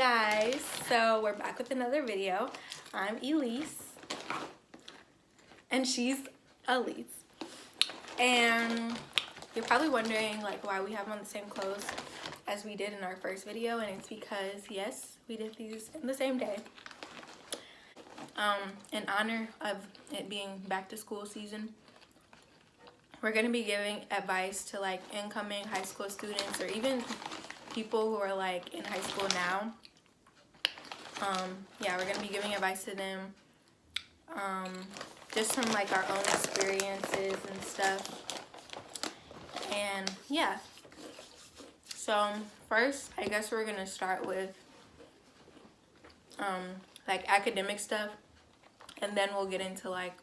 guys, so we're back with another video. I'm Elise and she's Alease, and you're probably wondering like why we have on the same clothes as we did in our first video, and it's because yes, we did these in the same day. In honor of it being back to school season, we're going to be giving advice to like incoming high school students or even people who are like in high school now. Yeah, we're going to be giving advice to them just from like our own experiences and stuff. And yeah, so first I guess we're going to start with like academic stuff, and then we'll get into like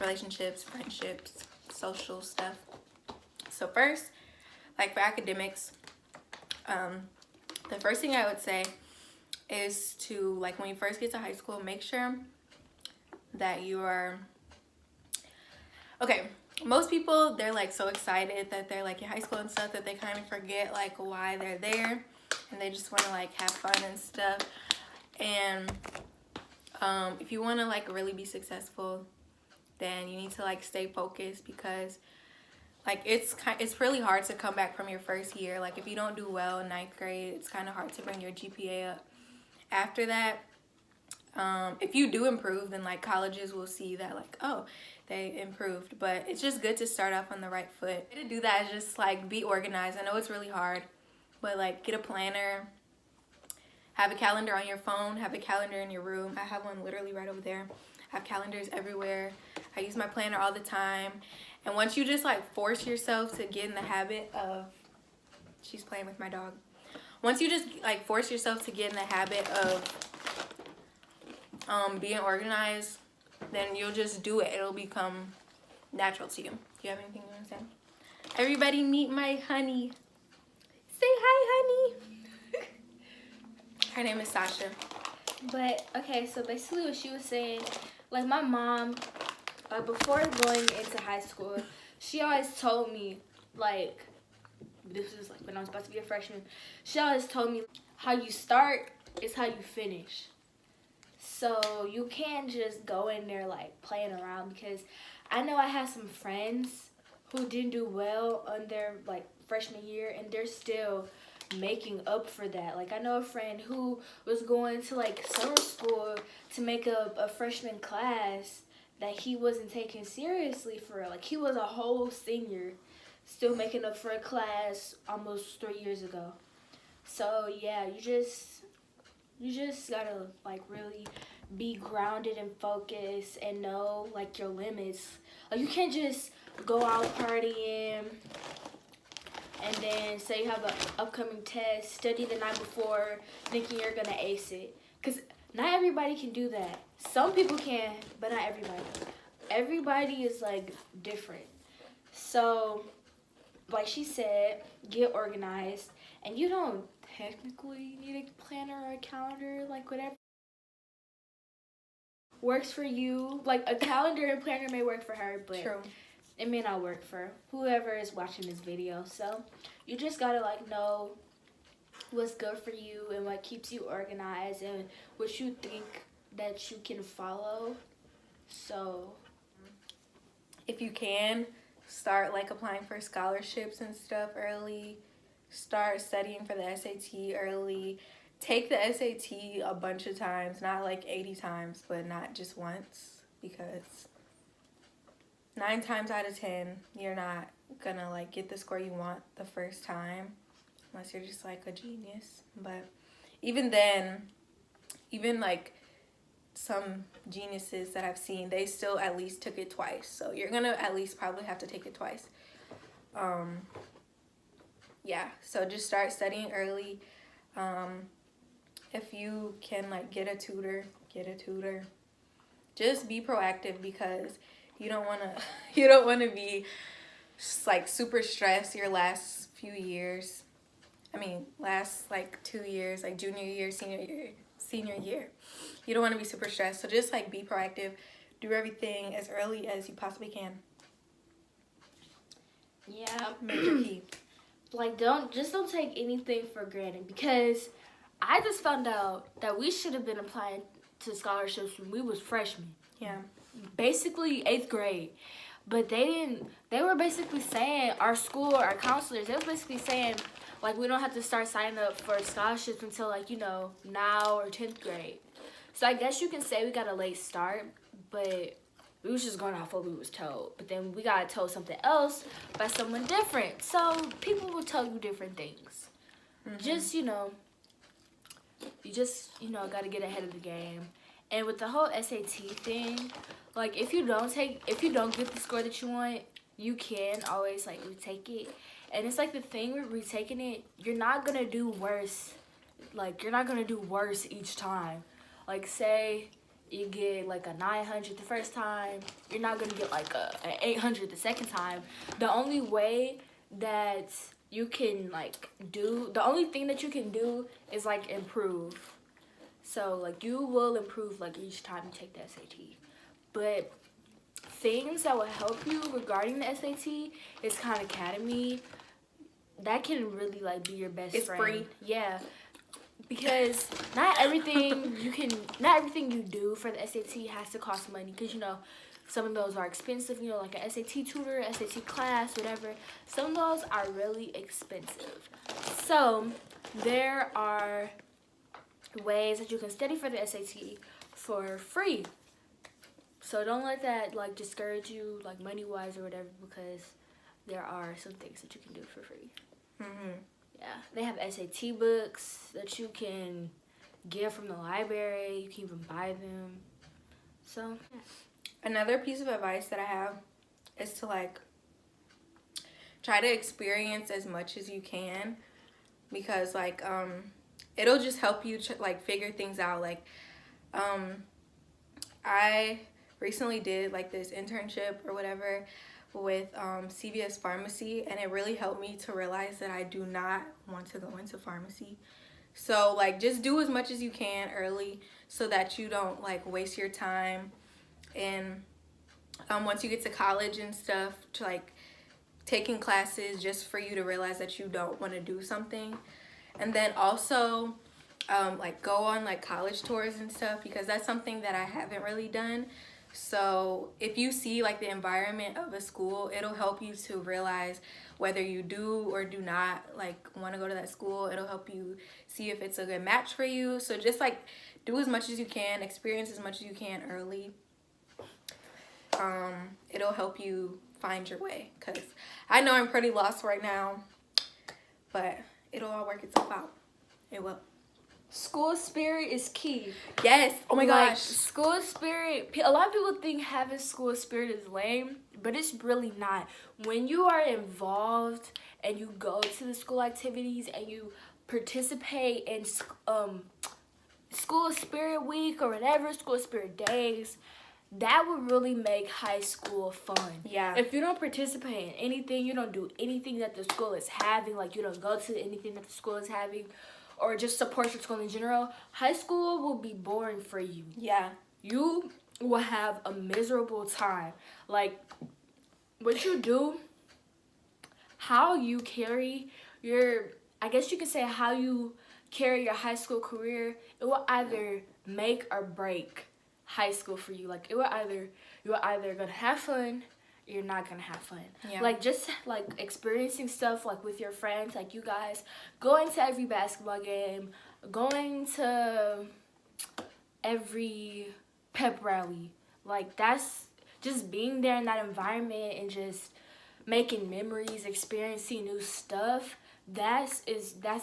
relationships, friendships, social stuff. So first, like for academics, the first thing I would say is to, like, when you first get to high school, make sure that you are okay. Most people, they're like so excited that they're like in high school and stuff that they kind of forget like why they're there, and they just want to like have fun and stuff. And if you want to like really be successful, then you need to like stay focused, because like it's really hard to come back from your first year. Like if you don't do well in 9th grade, it's kind of hard to bring your GPA up after that. If you do improve, then like colleges will see that like, oh, they improved. But it's just good to start off on the right foot. To do that is just like be organized. I know it's really hard, but like get a planner, have a calendar on your phone, have a calendar in your room. I have one literally right over there. I have calendars everywhere. I use my planner all the time. And once you just like force yourself to get in the habit of, she's playing with my dog. Once you just like force yourself to get in the habit of being organized, then you'll just do it. It'll become natural to you. Do you have anything you want to say? Everybody meet my honey. Say hi, honey. Her name is Sasha. But okay, so basically what she was saying, like my mom, before going into high school, she always told me, like, this is like when I was about to be a freshman, she always told me how you start is how you finish. So you can't just go in there like playing around, because I know I had some friends who didn't do well on their like freshman year, and they're still making up for that. Like I know a friend who was going to like summer school to make up a freshman class that he wasn't taking seriously for real. Like he was a whole senior still making up for a class almost 3 years ago. So yeah, you just gotta like really be grounded and focused and know like your limits. Like you can't just go out partying and then say you have an upcoming test, study the night before, thinking you're gonna ace it. Because not everybody can do that. Some people can, but not everybody. Everybody is like different. So, like she said, get organized. And you don't technically need a planner or a calendar, like whatever works for you. Like a calendar and planner may work for her, but True. It may not work for whoever is watching this video. So you just gotta like know what's good for you and what keeps you organized and what you think that you can follow. So if you can, start like applying for scholarships and stuff early. Start studying for the SAT early. Take the SAT a bunch of times, not like 80 times, but not just once, because 9 times out of 10, you're not gonna like get the score you want the first time, unless you're just like a genius. But even then, even like some geniuses that I've seen, they still at least took it twice. So you're gonna at least probably have to take it twice. Yeah, so just start studying early. If you can like get a tutor, get a tutor. Just be proactive, because you don't want to be like super stressed your last few years. I mean, last like 2 years, like junior year, senior year. You don't want to be super stressed. So just like be proactive. Do everything as early as you possibly can. yeah, Major key. like don't take anything for granted, because I just found out that we should have been applying to scholarships when we was freshmen. Yeah. Basically 8th grade. But they didn't, they were basically saying, our school, our counselors, they was basically saying, like, we don't have to start signing up for scholarships until, like, you know, now or 10th grade. So I guess you can say we got a late start, but we was just going off what we was told. But then we got told something else by someone different. So people will tell you different things. Just, you know, got to get ahead of the game. And with the whole SAT thing, like, if you don't get the score that you want, you can always, like, retake it. And it's like the thing with retaking it, you're not going to do worse. Like, you're not going to do worse each time. Like, say you get, like, a 900 the first time, you're not going to get, like, an 800 the second time. The only way that you can, like, the only thing that you can do is, like, improve. So, like, you will improve, like, each time you take the SAT. But things that will help you regarding the SAT is Khan Academy. That can really, like, be your best friend. It's free. Yeah. Because not everything you do for the SAT has to cost money. Because, you know, some of those are expensive, you know, like an SAT tutor, SAT class, whatever. Some of those are really expensive. So, there are ways that you can study for the SAT for free. So don't let that, like, discourage you, like, money-wise or whatever, because there are some things that you can do for free. Yeah, they have SAT books that you can get from the library. You can even buy them. So, yeah. Another piece of advice that I have is to, like, try to experience as much as you can, because, like, it'll just help you like figure things out. Like, I recently did, like, this internship or whatever with CVS Pharmacy, and it really helped me to realize that I do not want to go into pharmacy. So, like, just do as much as you can early so that you don't, like, waste your time. And once you get to college and stuff, to, like, taking classes just for you to realize that you don't want to do something. And then also, like, go on, like, college tours and stuff, because that's something that I haven't really done. So if you see, like, the environment of a school, it'll help you to realize whether you do or do not, like, want to go to that school. It'll help you see if it's a good match for you. So just, like, do as much as you can, experience as much as you can early. It'll help you find your way, because I know I'm pretty lost right now, but it'll all work itself out. It will. School spirit is key. Yes. Oh my gosh. School spirit. A lot of people think having school spirit is lame, but it's really not. When you are involved and you go to the school activities and you participate in school spirit week or whatever, school spirit days, that would really make high school fun. Yeah. If you don't participate in anything, you don't do anything that the school is having, like, you don't go to anything that the school is having, or just support your school in general, high school will be boring for you. Yeah. You will have a miserable time. Like, what you do, how you carry I guess you could say how you carry your high school career, it will either make or break high school for you. Like, you're either gonna have fun, you're not gonna have fun. Yeah. Like, just, like, experiencing stuff, like, with your friends, like, you guys going to every basketball game, going to every pep rally. Like, that's just being there in that environment and just making memories, experiencing new stuff. That's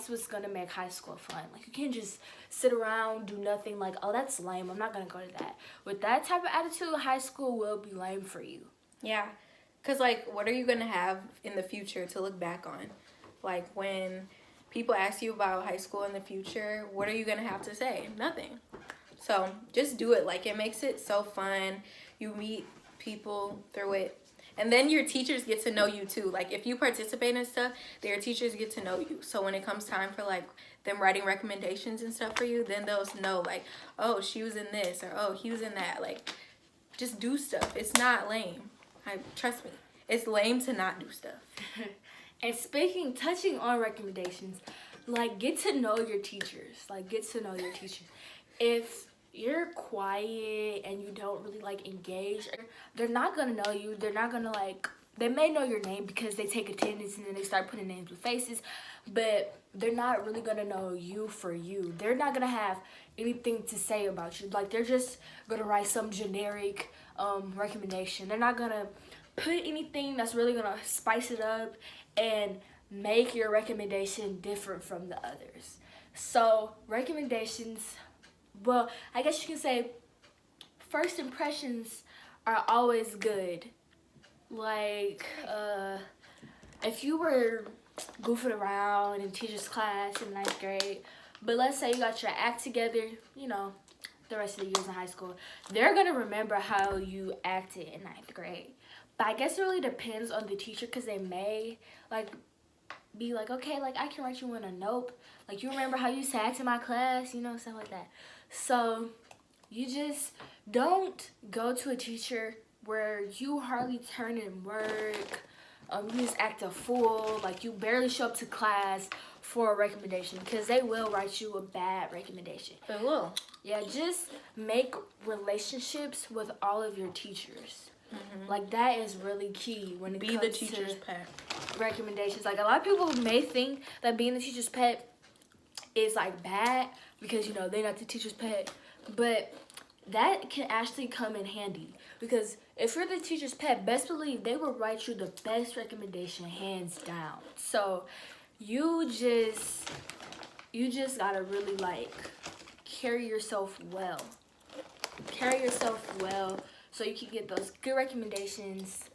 what's gonna make high school fun. Like, you can't just sit around, do nothing, like, oh, that's lame, I'm not gonna go to that. With that type of attitude, high school will be lame for you. Yeah, because, like, what are you going to have in the future to look back on? Like, when people ask you about high school in the future, what are you going to have to say? Nothing. So just do it. Like, it makes it so fun. You meet people through it. And then your teachers get to know you, too. Like, if you participate in stuff, their teachers get to know you. So when it comes time for, like, them writing recommendations and stuff for you, then they'll know, like, oh, she was in this, or oh, he was in that. Like, just do stuff. It's not lame. Trust me, it's lame to not do stuff. And touching on recommendations, like, get to know your teachers. Like, get to know your teachers. If you're quiet and you don't really, like, engage, they're not going to know you. They're not going to, like, they may know your name because they take attendance and then they start putting names with faces, but they're not really going to know you for you. They're not going to have anything to say about you. Like, they're just going to write some generic recommendation. They're not going to put anything that's really going to spice it up and make your recommendation different from the others. So recommendations, well, I guess you can say first impressions are always good. Like, if you were goofing around in teacher's class in 9th grade, but let's say you got your act together, you know, the rest of the years in high school, they're going to remember how you acted in 9th grade. But I guess it really depends on the teacher, because they may, like, be like, okay, like, I can write you in a note. Like, you remember how you used to act in my class, you know, stuff like that. So you just don't go to a teacher where you hardly turn in work, you just act a fool, like you barely show up to class for a recommendation, because they will write you a bad recommendation. They will. Yeah, just make relationships with all of your teachers. Mm-hmm. Like, that is really key when it comes to be the teacher's pet. Recommendations. Like, a lot of people may think that being the teacher's pet is, like, bad because, you know, they're not the teacher's pet, but that can actually come in handy, because if you're the teacher's pet, best believe they will write you the best recommendation, hands down. So you just gotta really, like, carry yourself well so you can get those good recommendations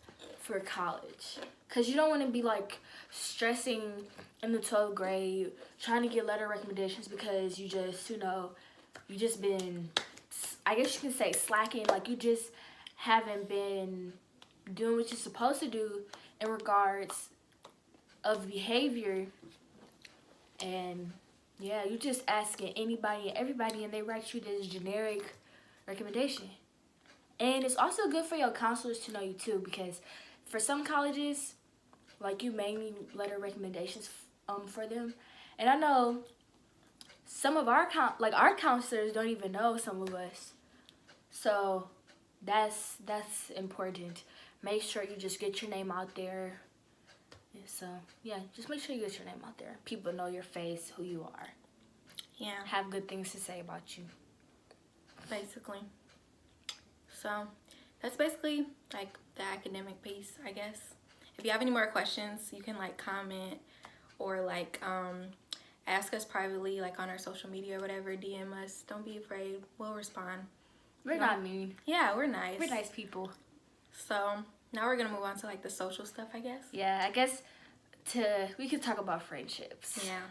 for college, because you don't want to be, like, stressing in the 12th grade trying to get letter recommendations because you just, you know, you just been, I guess you can say, slacking. Like, you just haven't been doing what you're supposed to do in regards of behavior. And yeah, you just asking anybody and everybody, and they write you this generic recommendation. And it's also good for your counselors to know you too, because for some colleges, like, you may need letter recommendations for them. And I know some of our counselors don't even know some of us. So that's important. Make sure you just get your name out there. So yeah, just make sure you get your name out there. People know your face, who you are. Yeah. Have good things to say about you. Basically. So that's basically, like, the academic piece, I guess. If you have any more questions, you can, like, comment or, like, ask us privately, like, on our social media or whatever. DM us. Don't be afraid. We'll respond. We're not mean. Yeah, we're nice. We're nice people. So now we're gonna move on to, like, the social stuff, I guess. Yeah, I guess we could talk about friendships. Yeah.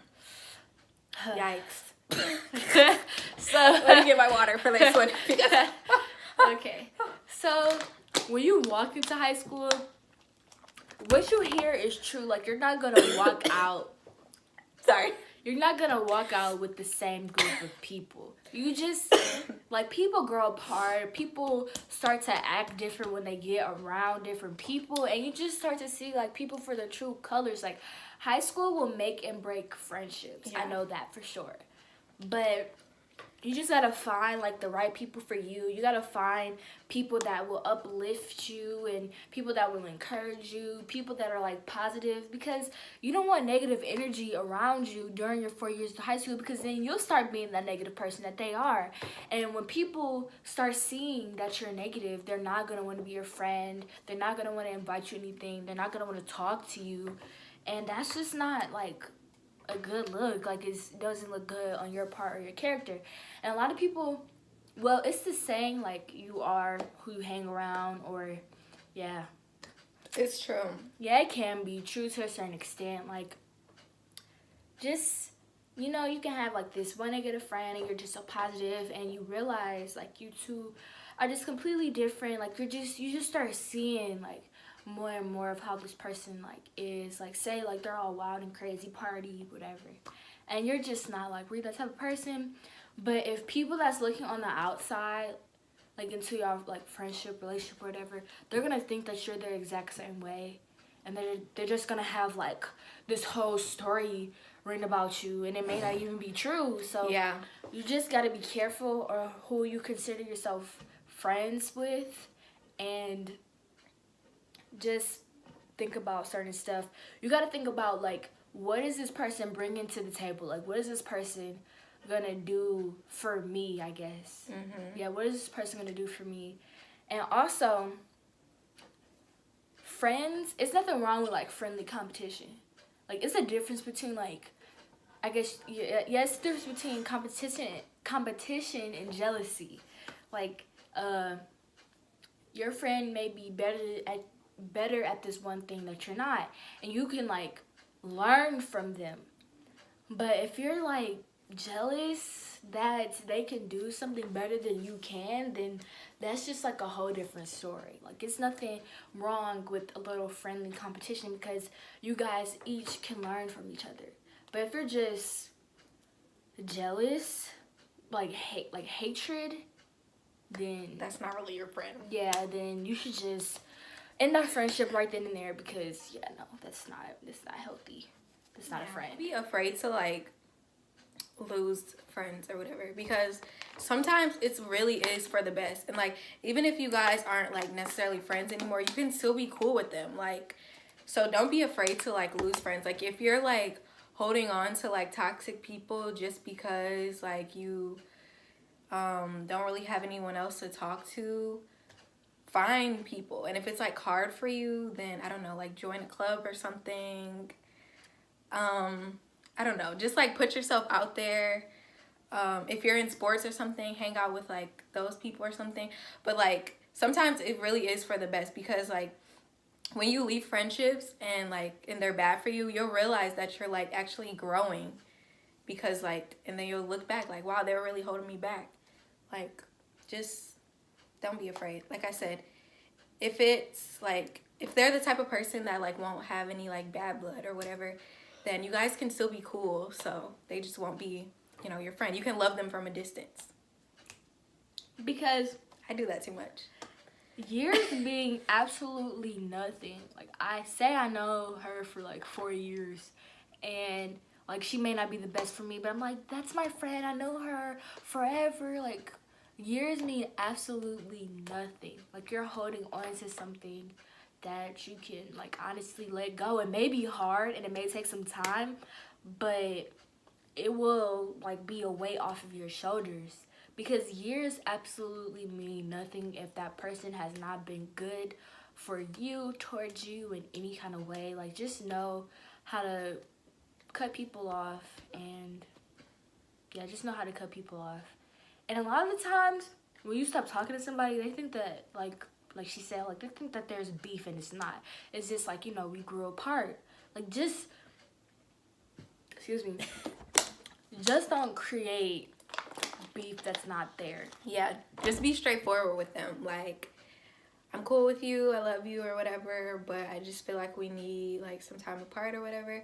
Yikes. So let me get my water for this one. Okay. So when you walk into high school, what you hear is true. Like, you're not gonna walk out. Sorry. You're not gonna walk out with the same group of people. You just, like, people grow apart. People start to act different when they get around different people, and you just start to see, like, people for their true colors. Like, high school will make and break friendships. Yeah. I know that for sure. But you just gotta find, like, the right people for you. You gotta find people that will uplift you and people that will encourage you, people that are, like, positive, because you don't want negative energy around you during your 4 years of high school, because then you'll start being that negative person that they are. And when people start seeing that you're negative, they're not gonna want to be your friend. They're not gonna want to invite you anything. They're not gonna want to talk to you. And that's just not, like, a good look. Like, it doesn't look good on your part or your character. And a lot of people, well, it's the saying, like, you are who you hang around, or yeah, it's true. Yeah, it can be true to a certain extent. Like, just, you know, you can have, like, this one negative friend and you're just so positive, and you realize, like, you two are just completely different. Like, you just start seeing, like, more and more of how this person, like, is. Like, say, like, they're all wild and crazy, party, whatever, and you're just not, like, really that type of person. But if people that's looking on the outside, like, into your, like, friendship, relationship, or whatever, they're gonna think that you're the exact same way, and they're just gonna have, like, this whole story written about you, and it may not even be true. So Yeah. you just got to be careful or who you consider yourself friends with, and just think about certain stuff. You got to think about, like, what is this person bringing to the table? Like, what is this person gonna do for me, I guess. Yeah, what is this person gonna do for me? And also, friends, it's nothing wrong with, like, friendly competition. Like, it's a difference between, like, I guess, it's the difference between competition and jealousy. Like, your friend may be better at this one thing that you're not, and you can, like, learn from them. But if you're, like, jealous that they can do something better than you can, then that's just, like, a whole different story. Like, it's nothing wrong with a little friendly competition because you guys each can learn from each other. But if you're just jealous, like hatred, then that's not really your friend. Yeah, then you should just end that friendship right then and there, because no, that's not healthy. That's not a friend. Be afraid to, like, lose friends or whatever, because sometimes it really is for the best. And, like, even if you guys aren't, like, necessarily friends anymore, you can still be cool with them. Like, so don't be afraid to, like, lose friends. Like, if you're, like, holding on to, like, toxic people just because, like, you don't really have anyone else to talk to, find people. And if it's, like, hard for you, then I don't know, like, join a club or something. I don't know, just, like, put yourself out there. If you're in sports or something, hang out with, like, those people or something. But, like, sometimes it really is for the best, because, like, when you leave friendships and, like, and they're bad for you, you'll realize that you're, like, actually growing, because, like, and then you'll look back like, wow, they were really holding me back. Like, just don't be afraid. Like I said, if it's, like, if they're the type of person that, like, won't have any, like, bad blood or whatever, then you guys can still be cool. So they just won't be, you know, your friend. You can love them from a distance. Because I do that too much. Years being absolutely nothing. Like, I know her for, like, 4 years, and, like, she may not be the best for me, but I'm like, that's my friend. I know her forever. Like, years mean absolutely nothing. Like, you're holding on to something that you can, like, honestly let go. It may be hard and it may take some time, but it will, like, be a weight off of your shoulders, because years absolutely mean nothing if that person has not been good for you, towards you in any kind of way. Like, just know how to cut people off, and just know how to cut people off. And a lot of the times when you stop talking to somebody, they think that, like she said, like, they think that there's beef, and it's not. It's just, like, you know, we grew apart. Like, just don't create beef that's not there. Yeah, just be straightforward with them. Like, I'm cool with you, I love you or whatever, but I just feel like we need, like, some time apart or whatever.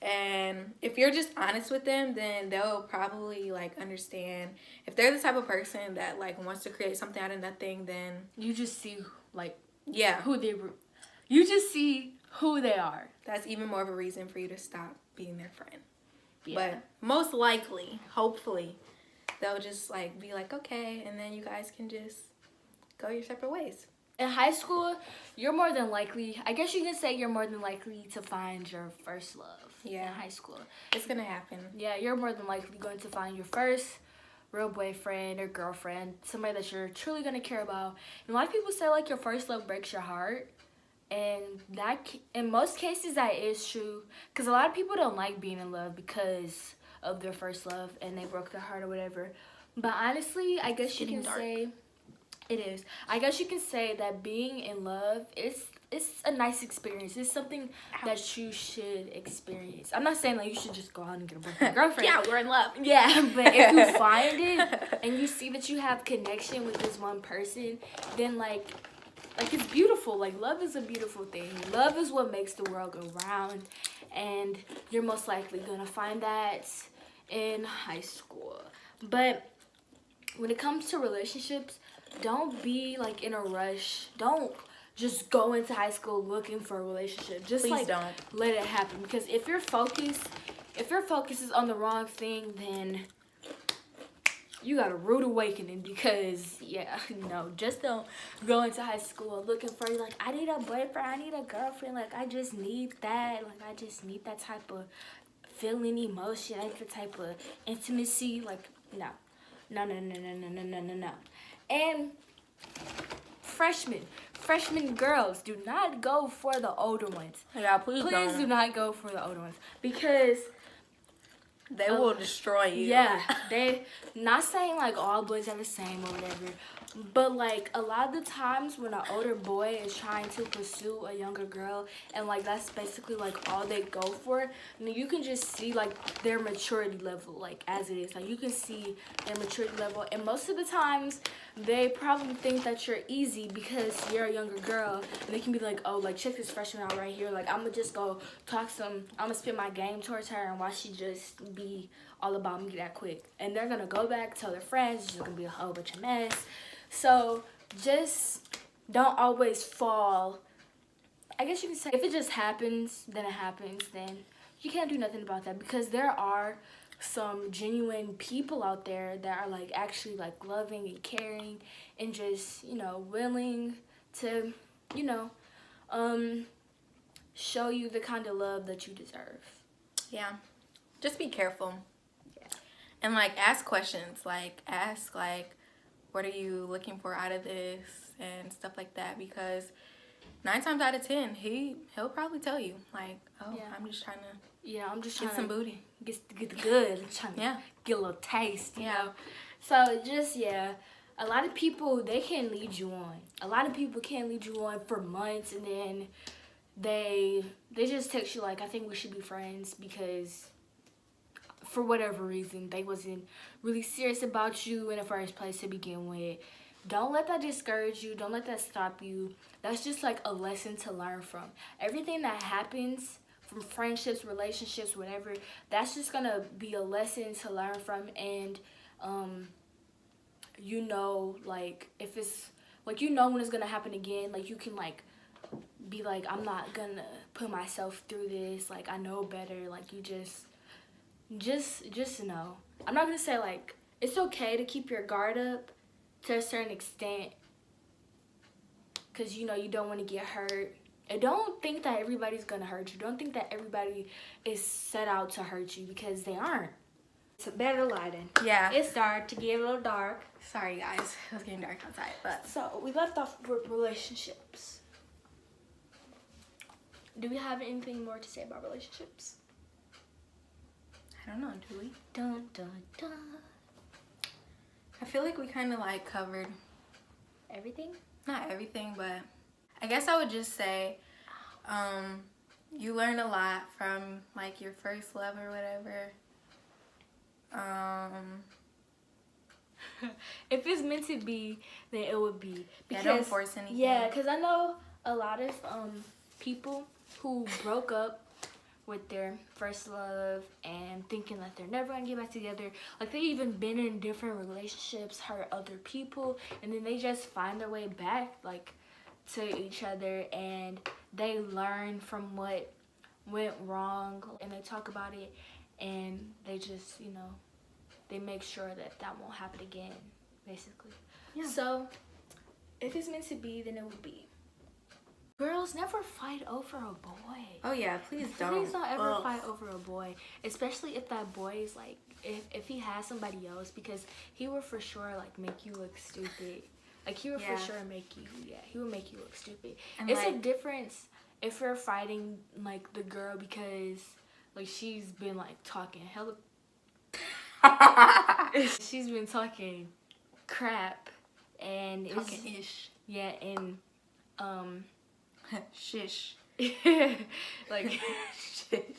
And if you're just honest with them, then they'll probably, like, understand. If they're the type of person that, like, wants to create something out of nothing, then you just see, like, yeah, you just see who they are. That's even more of a reason for you to stop being their friend. Yeah. But most likely, hopefully, they'll just, like, be like, okay, and then you guys can just go your separate ways. In high school, you're more than likely, I guess you can say you're more than likely to find your first love. Yeah. In high school. It's gonna happen. Yeah, you're more than likely going to find your first real boyfriend or girlfriend, somebody that you're truly going to care about. And a lot of people say, like, your first love breaks your heart. And that, in most cases, that is true. Because a lot of people don't like being in love because of their first love and they broke their heart or whatever. But honestly, I guess you can say, it is. I guess you can say that being in love, it's a nice experience. It's something that you should experience. I'm not saying that you should just go out and get a boyfriend, girlfriend. Yeah, we're in love. Yeah, but if you find it and you see that you have connection with this one person, then, like it's beautiful. Like, love is a beautiful thing. Love is what makes the world go round, and you're most likely gonna find that in high school. But when it comes to relationships, don't be, like, in a rush. Don't just go into high school looking for a relationship. Just, Please like, don't let it happen. Because if you're focused if your focus is on the wrong thing, then you got a rude awakening, because just don't go into high school looking for, like, I need a boyfriend, I need a girlfriend, like, I just need that, like, I just need that type of feeling, emotion, I need the type of intimacy, like, no. And freshman girls, do not go for the older ones. Yeah, please do not go for the older ones, because they will destroy you. Yeah, they, not saying like all boys are the same or whatever, but like a lot of the times when an older boy is trying to pursue a younger girl, and like that's basically like all they go for, I mean, you can just see like their maturity level, like as it is. Like you can see their maturity level, and most of the times they probably think that you're easy because you're a younger girl, and they can be like, oh, like check this freshman out right here. Like I'm gonna just go I'm gonna spit my game towards her, and watch she just be all about me that quick. And they're gonna go back, tell their friends, it's just gonna be a whole bunch of mess. So just don't always fall. I guess you can say if it just happens, then it happens. Then you can't do nothing about that, because there are some genuine people out there that are like actually like loving and caring and just, willing to, show you the kind of love that you deserve. Yeah. Just be careful. Yeah. And like ask questions. Like ask like, what are you looking for out of this and stuff like that, because 9 times out of 10 he'll probably tell you like, oh yeah, I'm just trying to get some booty, get the good. I'm trying to get a little taste, you know. So just a lot of people, they can lead you on. A lot of people can lead you on for months, and then they just text you like, I think we should be friends, because for whatever reason they wasn't really serious about you in the first place to begin with. Don't let that discourage you. Don't let that stop you. That's just like a lesson to learn from. Everything that happens, from friendships, relationships, whatever, that's just gonna be a lesson to learn from. And like if it's like, when it's gonna happen again, like you can like be like, I'm not gonna put myself through this, like I know better. Like you just know. I'm not gonna say like it's okay to keep your guard up to a certain extent, because you don't want to get hurt. And don't think that everybody's gonna hurt you. Don't think that everybody is set out to hurt you, because they aren't. It's a better lighting. Yeah. It's dark, to get a little dark. Sorry guys, it was getting dark outside. But so we left off with relationships. Do we have anything more to say about relationships? I don't know, do we? Dun dun dun. I feel like we kind of like covered Everything? Not everything, but I guess I would just say you learn a lot from like your first love or whatever. If it's meant to be, then it would be. Because, don't force anything. Yeah, because I know a lot of people who broke up with their first love and thinking that they're never gonna get back together. Like, they even been in different relationships, hurt other people, and then they just find their way back, like, to each other, and they learn from what went wrong, and they talk about it, and they just, they make sure that that won't happen again, basically. Yeah. So, if it's meant to be, then it will be. Girls, never fight over a boy. Oh yeah, please don't. Please don't ever fight over a boy. Especially if that boy is like, if he has somebody else, because he will for sure like make you look stupid. Like he will for sure make you, he will make you look stupid. And it's like, a difference if you're fighting like the girl because like she's been like talking hella. She's been talking crap and talking ish. Yeah, and shish. Like shish.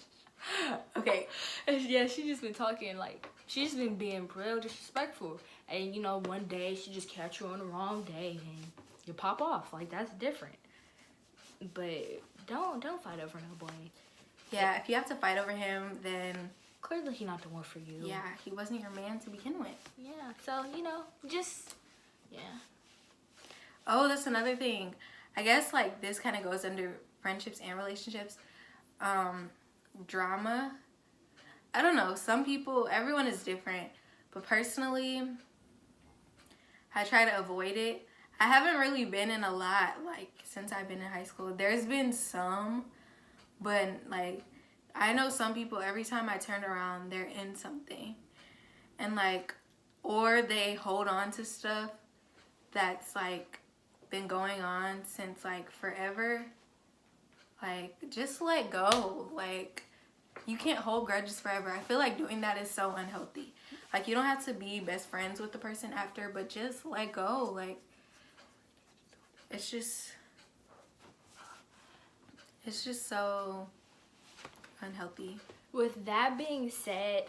Okay. Yeah, she just been talking like she's been being real disrespectful, and one day she just catch you on the wrong day and you pop off. Like, that's different. But don't fight over no boy. Yeah, if you have to fight over him, then clearly he's not the one for you. Yeah, he wasn't your man to begin with. Yeah, so just Oh, that's another thing. I guess like this kind of goes under friendships and relationships. Drama. I don't know. Some people, everyone is different. But personally, I try to avoid it. I haven't really been in a lot, like, since I've been in high school. There's been some, but, like, I know some people, every time I turn around, they're in something. And, like, or they hold on to stuff that's, like, been going on since, like, forever. Like, just let go. Like, you can't hold grudges forever. I feel like doing that is so unhealthy. Like, you don't have to be best friends with the person after, but just let go. Like, it's just so unhealthy. With that being said,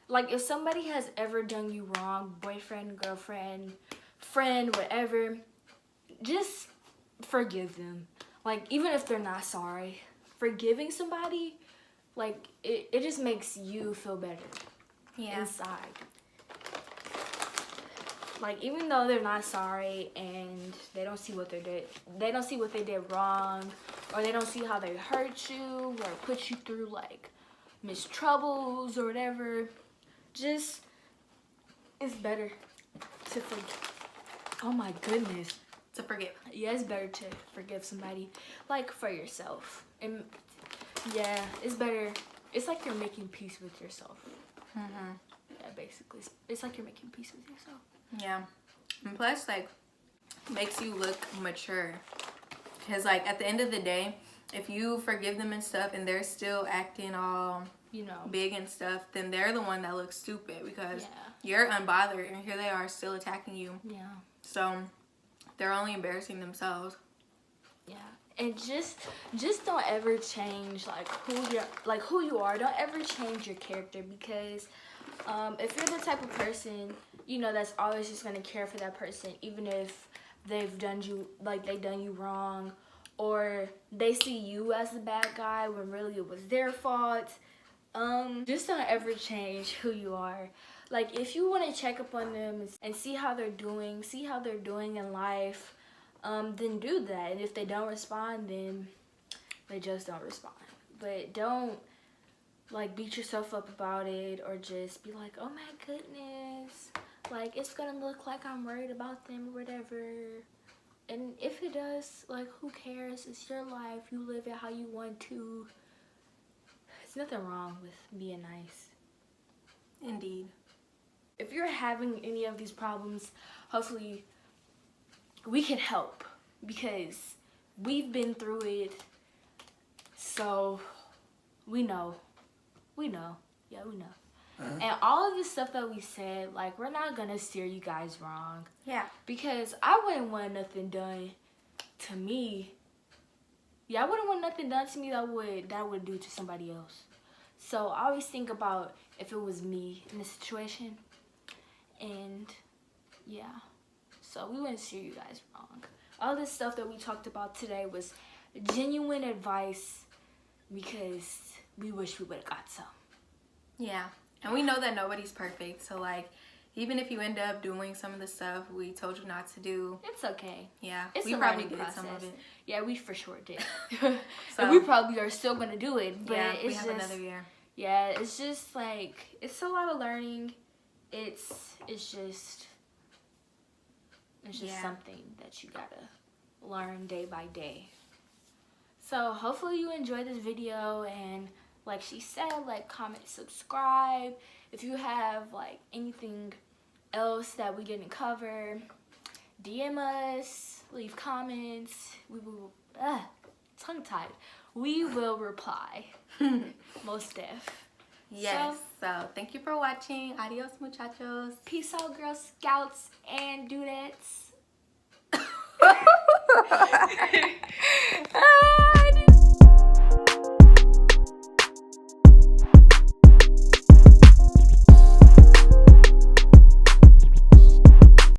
like, if somebody has ever done you wrong, boyfriend, girlfriend, friend, whatever, just forgive them. Like, even if they're not sorry, forgiving somebody, like, it just makes you feel better inside. Like, even though they're not sorry and they don't see what they did wrong, or they don't see how they hurt you or put you through, like, missed troubles or whatever, just, it's better to forgive. Oh my goodness. To forgive. Yeah, it's better to forgive somebody, like, for yourself. And yeah, it's better. It's like you're making peace with yourself. Mm-hmm. Yeah, basically. It's like you're making peace with yourself. Yeah. And plus, like, makes you look mature. Because, like, at the end of the day, if you forgive them and stuff and they're still acting all, you know, big and stuff, then they're the one that looks stupid because you're unbothered and here they are still attacking you. Yeah. So they're only embarrassing themselves. Yeah. And just don't ever change, like, who you are. Don't ever change your character, because if you're the type of person, you know, that's always just gonna care for that person, even if they've done you wrong, or they see you as the bad guy when really it was their fault. Just don't ever change who you are. Like, if you want to check up on them and see how they're doing in life, then do that. And if they don't respond, then they just don't respond. But don't, like, beat yourself up about it, or just be like, oh my goodness, like, it's gonna look like I'm worried about them or whatever. And if it does, like, who cares? It's your life. You live it how you want to. There's nothing wrong with being nice. Indeed. If you're having any of these problems, hopefully we can help, because we've been through it, so we know. Yeah, we know. And all of the stuff that we said, like, we're not gonna steer you guys wrong. Yeah. Because I wouldn't want nothing done to me. Yeah, I wouldn't want nothing done to me that would do to somebody else. So I always think about if it was me in the situation. And yeah, so we wouldn't steer you guys wrong. All this stuff that we talked about today was genuine advice, because we wish we would have got some. Yeah. And we know that nobody's perfect. So, like, even if you end up doing some of the stuff we told you not to do, it's okay. Yeah. It's we a probably learning did process. some of it. Yeah, we for sure did. So, and we probably are still going to do it. But yeah, it's we have just, another year. Yeah, it's just, like, it's a lot of learning. It's just something that you gotta learn day by day. So hopefully you enjoyed this video, and like she said, like, comment, subscribe. If you have, like, anything else that we didn't cover, DM us, leave comments. We will, tongue-tied. We will reply. Most def. Yes. So thank you for watching. Adios, muchachos. Peace out, Girl Scouts and dudettes.